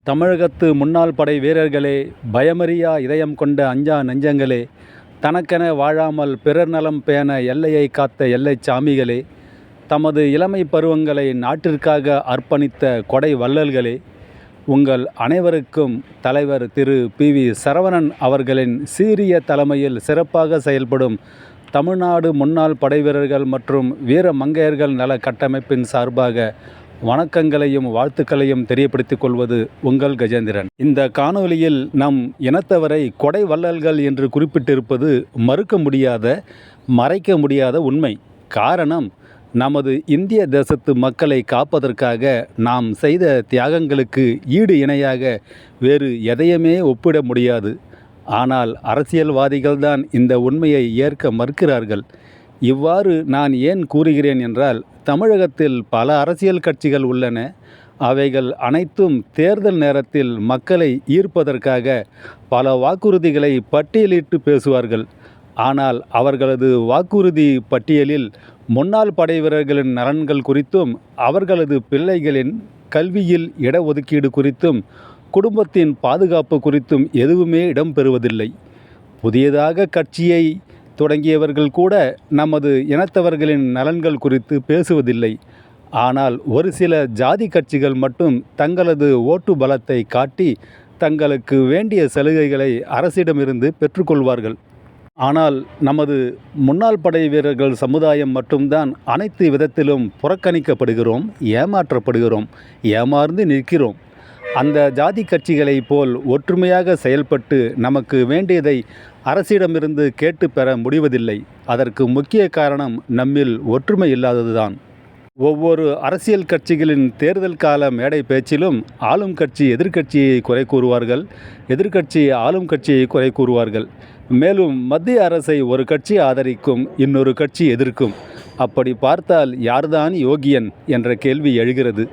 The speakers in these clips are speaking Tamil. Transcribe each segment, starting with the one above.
தமிழகத்து முன்னாள் படை வீரர்களே, பயமறியா இதயம் கொண்ட அஞ்சா நெஞ்சங்களே, தனக்கென வாழாமல் பிறர் நலம் பேண எல்லையை காத்த எல்லைச் சாமிகளே, தமது இளமை பருவங்களை நாட்டிற்காக அர்ப்பணித்த கொடை வள்ளல்களே, உங்கள் அனைவருக்கும் தலைவர் திரு பி.வி. சரவணன் அவர்களின் சீரிய தலைமையில் சிறப்பாக செயல்படும் தமிழ்நாடு முன்னாள் படைவீரர்கள் மற்றும் வீர மங்கையர்கள் நல கட்டமைப்பின் சார்பாக வணக்கங்களையும் வாழ்த்துக்களையும் தெரியப்படுத்திக் கொள்வது உங்கள் கஜேந்திரன். இந்த காணொலியில் நம் இனத்தவரை கொடை வள்ளல்கள் என்று குறிப்பிட்டிருப்பது மறுக்க முடியாத, மறைக்க முடியாத உண்மை. காரணம், நமது இந்திய தேசத்து மக்களை காப்பதற்காக நாம் செய்த தியாகங்களுக்கு ஈடு இணையாக வேறு எதையுமே ஒப்பிட முடியாது. ஆனால் அரசியல்வாதிகள்தான் இந்த உண்மையை ஏற்க மறுக்கிறார்கள். இவ்வாறு நான் ஏன் கூறுகிறேன் என்றால், தமிழகத்தில் பல அரசியல் கட்சிகள் உள்ளன. அவைகள் அனைத்தும் தேர்தல் நேரத்தில் மக்களை ஈர்ப்பதற்காக பல வாக்குறுதிகளை பட்டியலிட்டு பேசுவார்கள். ஆனால் அவர்களது வாக்குறுதி பட்டியலில் முன்னாள் படை வீரர்களின் நலன்கள் குறித்தும், அவர்களது பிள்ளைகளின் கல்வியில் இடஒதுக்கீடு குறித்தும், குடும்பத்தின் பாதுகாப்பு குறித்தும் எதுவுமே இடம்பெறுவதில்லை. புதியதாக கட்சியை தொடங்கியவர்கள் கூட நமது இனத்தவர்களின் நலன்கள் குறித்து பேசுவதில்லை. ஆனால் ஒரு சில ஜாதி கட்சிகள் மட்டும் தங்களது ஓட்டு பலத்தை காட்டி தங்களுக்கு வேண்டிய சலுகைகளை அரசிடமிருந்து பெற்றுக்கொள்வார்கள். ஆனால் நமது முன்னாள் படை வீரர்கள் சமுதாயம் மட்டும்தான் அனைத்து விதத்திலும் புறக்கணிக்கப்படுகிறோம், ஏமாற்றப்படுகிறோம், ஏமாந்து நிற்கிறோம். அந்த ஜாதி கட்சிகளைப் போல் ஒற்றுமையாக செயல்பட்டு நமக்கு வேண்டியதை அரசிடமிருந்து கேட்டு பெற முடிவதில்லை. அதற்கு முக்கிய காரணம் நம்மில் ஒற்றுமை இல்லாததுதான். ஒவ்வொரு அரசியல் கட்சிகளின் தேர்தல் கால மேடை பேச்சிலும் ஆளும் கட்சி எதிர்க்கட்சியை குறை கூறுவார்கள், எதிர்க்கட்சி ஆளும் கட்சியை குறை கூறுவார்கள். மேலும் மத்திய அரசை ஒரு கட்சி ஆதரிக்கும், இன்னொரு கட்சி எதிர்க்கும். அப்படி பார்த்தால் யார்தான் யோகியன் என்ற கேள்வி எழுகிறது.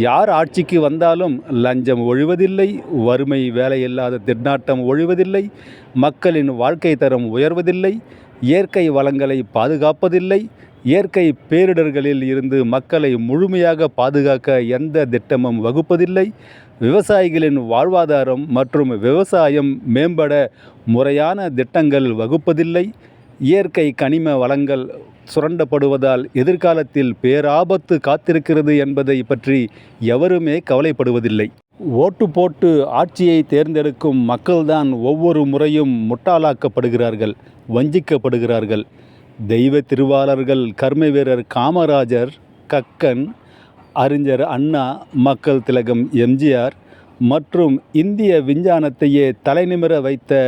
யார் ஆட்சிக்கு வந்தாலும் லஞ்சம் ஒழிவதில்லை, வறுமை வேலையில்லாத திண்டாட்டம் ஒழிவதில்லை, மக்களின் வாழ்க்கை தரம் உயர்வதில்லை, இயற்கை வளங்களை பாதுகாப்பதில்லை, இயற்கை பேரிடர்களில் இருந்து மக்களை முழுமையாக பாதுகாக்க எந்த திட்டமும் வகுப்பதில்லை, விவசாயிகளின் வாழ்வாதாரம் மற்றும் விவசாயம் மேம்பட முறையான திட்டங்கள் வகுப்பதில்லை, இயற்கை கனிம வளங்கள் சுரண்டப்படுவதால் எதிர்காலத்தில் பேராபத்து காத்திருக்கிறது என்பதை பற்றி எவருமே கவலைப்படுவதில்லை. ஓட்டு போட்டு ஆட்சியை தேர்ந்தெடுக்கும் மக்கள்தான் ஒவ்வொரு முறையும் முட்டாளாக்கப்படுகிறார்கள், வஞ்சிக்கப்படுகிறார்கள். தெய்வ திருவாளர்கள் கர்ம வீரர் காமராஜர், கக்கன், அறிஞர் அண்ணா, மக்கள் திலகம் எம்ஜிஆர் மற்றும் இந்திய விஞ்ஞானத்தையே தலைநிமிர வைத்த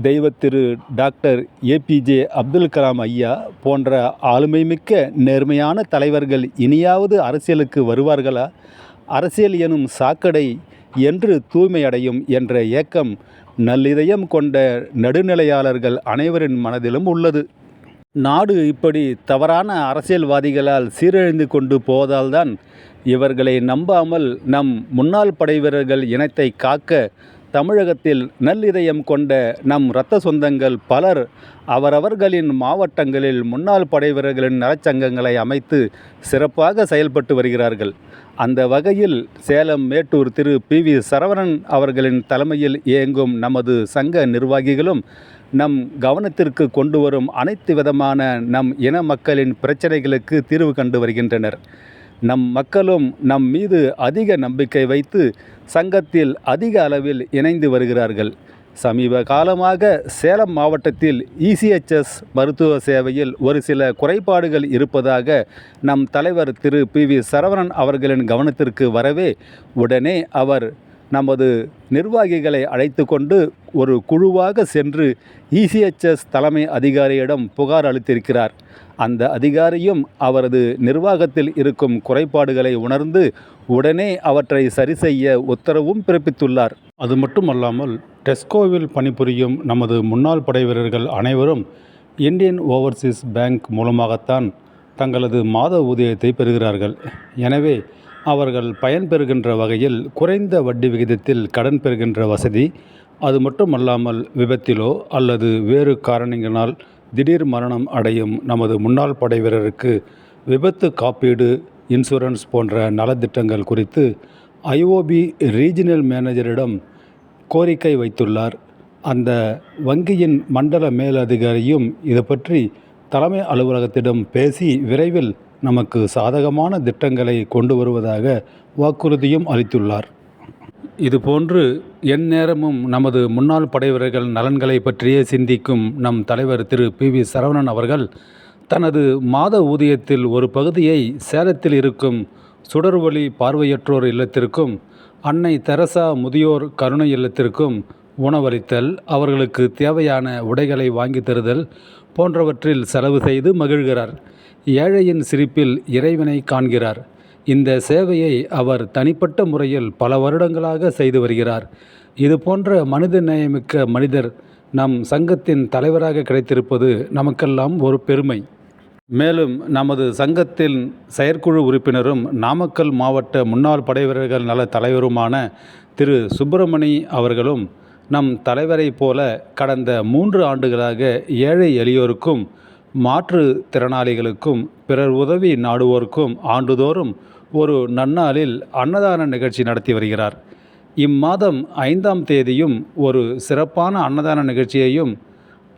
தெய்வத்திரு டாக்டர் ஏபிஜே அப்துல் கலாம் ஐயா போன்ற ஆளுமைமிக்க நேர்மையான தலைவர்கள் இனியாவது அரசியலுக்கு வருவார்களா? அரசியல் எனும் சாக்கடை என்று தூய்மையடையும் என்ற ஏக்கம் நல்லிதயம் கொண்ட நடுநிலையாளர்கள் அனைவரின் மனதிலும் உள்ளது. நாடு இப்படி தவறான அரசியல்வாதிகளால் சீரழிந்து கொண்டு போவதால்தான் இவர்களை நம்பாமல் நம் முன்னாள் படை வீரர்கள் இனத்தை காக்க தமிழகத்தில் நல்லிதயம் கொண்ட நம் இரத்த சொந்தங்கள் பலர் அவரவர்களின் மாவட்டங்களில் முன்னாள் படை வீரர்களின் நலச்சங்கங்களை அமைத்து சிறப்பாக செயல்பட்டு வருகிறார்கள். அந்த வகையில் சேலம் மேட்டூர் திரு பி.வி. சரவணன் அவர்களின் தலைமையில் இயங்கும் நமது சங்க நிர்வாகிகளும் நம் கவனத்திற்கு கொண்டு வரும் அனைத்து விதமான நம் இன மக்களின் பிரச்சனைகளுக்கு தீர்வு கண்டு வருகின்றனர். நம் மக்களும் நம் மீது அதிக நம்பிக்கை வைத்து சங்கத்தில் அதிக அளவில் இணைந்து வருகிறார்கள். சமீப காலமாக சேலம் மாவட்டத்தில் இசிஎச்எஸ் மருத்துவ சேவையில் ஒரு சில குறைபாடுகள் இருப்பதாக நம் தலைவர் திரு பி.வி. சரவணன் அவர்களின் கவனத்திற்கு வரவே உடனே அவர் நமது நிர்வாகிகளை அழைத்து கொண்டு ஒரு குழுவாக சென்று இசிஎச்எஸ் தலைமை அதிகாரியிடம் புகார் அளித்திருக்கிறார். அந்த அதிகாரியும் அவரது நிர்வாகத்தில் இருக்கும் குறைபாடுகளை உணர்ந்து உடனே அவற்றை சரி செய்ய உத்தரவும் பிறப்பித்துள்ளார். அது மட்டுமல்லாமல் டெஸ்கோவில் பணிபுரியும் நமது முன்னாள் படை வீரர்கள் அனைவரும் இந்தியன் ஓவர்சீஸ் பேங்க் மூலமாகத்தான் தங்களது மாத ஊதியத்தை பெறுகிறார்கள். எனவே அவர்கள் பயன்பெறுகின்ற வகையில் குறைந்த வட்டி விகிதத்தில் கடன் பெறுகின்ற வசதி, அது மட்டுமல்லாமல் விபத்திலோ அல்லது வேறு காரணங்களால் திடீர் மரணம் அடையும் நமது முன்னாள் படை வீரருக்கு விபத்து காப்பீடு, இன்சூரன்ஸ் போன்ற நலத்திட்டங்கள் குறித்து ஐஓபி ரீஜினல் மேனேஜரிடம் கோரிக்கை வைத்துள்ளார். அந்த வங்கியின் மண்டல மேலதிகாரியும் இது பற்றி தலைமை அலுவலகத்திடம் பேசி விரைவில் நமக்கு சாதகமான திட்டங்களை கொண்டு வருவதாக வாக்குறுதியும் அளித்துள்ளார். இதுபோன்று எந்நேரமும் நமது முன்னாள் படைவீரர்கள் நலன்களை பற்றியே சிந்திக்கும் நம் தலைவர் திரு PV சரவணன் அவர்கள் தனது மாத ஊதியத்தில் ஒரு பகுதியை சேலத்தில் இருக்கும் சுடர்வழி பார்வையற்றோர் இல்லத்திற்கும் அன்னை தெரசா முதியோர் கருணை இல்லத்திற்கும் உணவளித்தல், அவர்களுக்கு தேவையான உடைகளை வாங்கி தருதல் போன்றவற்றில் செலவு செய்து மகிழ்கிறார். ஏழையின் சிரிப்பில் இறைவனை காண்கிறார். இந்த சேவையை அவர் தனிப்பட்ட முறையில் பல வருடங்களாக செய்து வருகிறார். இது போன்ற மனித நேயமிக்க மனிதர் நம் சங்கத்தின் தலைவராக கிடைத்திருப்பது நமக்கெல்லாம் ஒரு பெருமை. மேலும் நமது சங்கத்தின் செயற்குழு உறுப்பினரும் நாமக்கல் மாவட்ட முன்னாள் படைவீரர்கள் நல தலைவருமான திரு சுப்பிரமணி அவர்களும் நம் தலைவரைப் போல கடந்த 3 ஆண்டுகளாக ஏழை எளியோருக்கும் மாற்றுத்திறனாளிகளுக்கும் பிறர் உதவி நாடுவோருக்கும் ஆண்டுதோறும் ஒரு நன்னாளில் அன்னதான நிகழ்ச்சி நடத்தி வருகிறார். இம்மாதம் 5ஆம் தேதியும் ஒரு சிறப்பான அன்னதான நிகழ்ச்சியையும்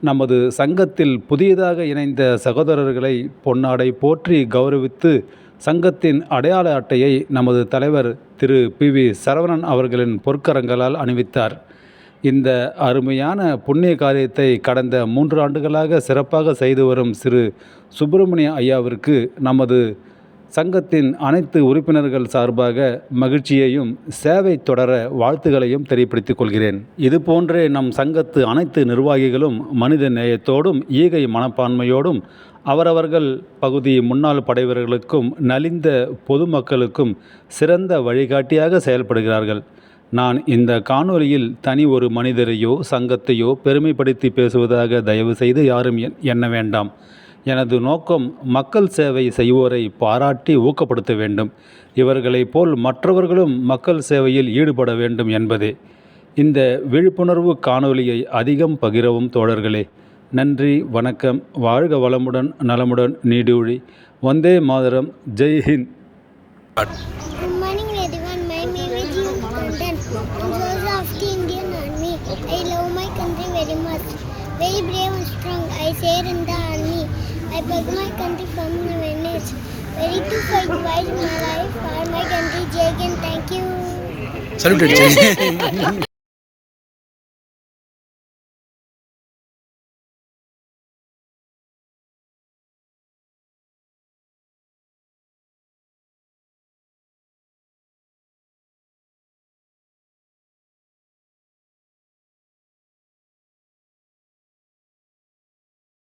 நமது சங்கத்தில் புதியதாக இணைந்த சகோதரர்களை பொன்னாடை போற்றி கௌரவித்து சங்கத்தின் அடையாள அட்டையை நமது தலைவர் திரு PV சரவணன் அவர்களின் பொற்கரங்களால் அணிவித்தார். இந்த அருமையான புண்ணிய காரியத்தை கடந்த 3 ஆண்டுகளாக சிறப்பாக செய்து வரும் திரு சுப்பிரமணிய ஐயாவிற்கு நமது சங்கத்தின் அனைத்து உறுப்பினர்கள் சார்பாக மகிழ்ச்சியையும் சேவை தொடர வாழ்த்துக்களையும் தெரியப்படுத்திக் கொள்கிறேன். இதுபோன்றே நம் சங்கத்து அனைத்து நிர்வாகிகளும் மனித நேயத்தோடும் ஈகை மனப்பான்மையோடும் அவரவர்கள் பகுதி முன்னாள் படைவீரர்களுக்கும் நலிந்த பொதுமக்களுக்கும் சிறந்த வழிகாட்டியாக செயல்படுகிறார்கள். நான் இந்த காணொளியில் தனி ஒரு மனிதரையோ சங்கத்தையோ பெருமைப்படுத்தி பேசுவதாக தயவு செய்து யாரும் எண்ண வேண்டாம். எனது நோக்கம் மக்கள் சேவை செய்வோரை பாராட்டி ஊக்கப்படுத்த வேண்டும். இவர்களைப் போல் மற்றவர்களும் மக்கள் சேவையில் ஈடுபட வேண்டும் என்பதே. இந்த விழிப்புணர்வு காணொளியை அதிகம் பகிரவும் தோழர்களே. நன்றி, வணக்கம். வாழ்க வளமுடன் நலமுடன் நீடூழி. Vande Mataram. Jai Hind. Good morning everyone, my name is Yoon London. I'm soldier of the Indian Army. I love my country very much. Very brave and strong, I serve in the army. I beg my country from the menace. Ready to fight my life for my country. Jai Hind, thank you. Salute.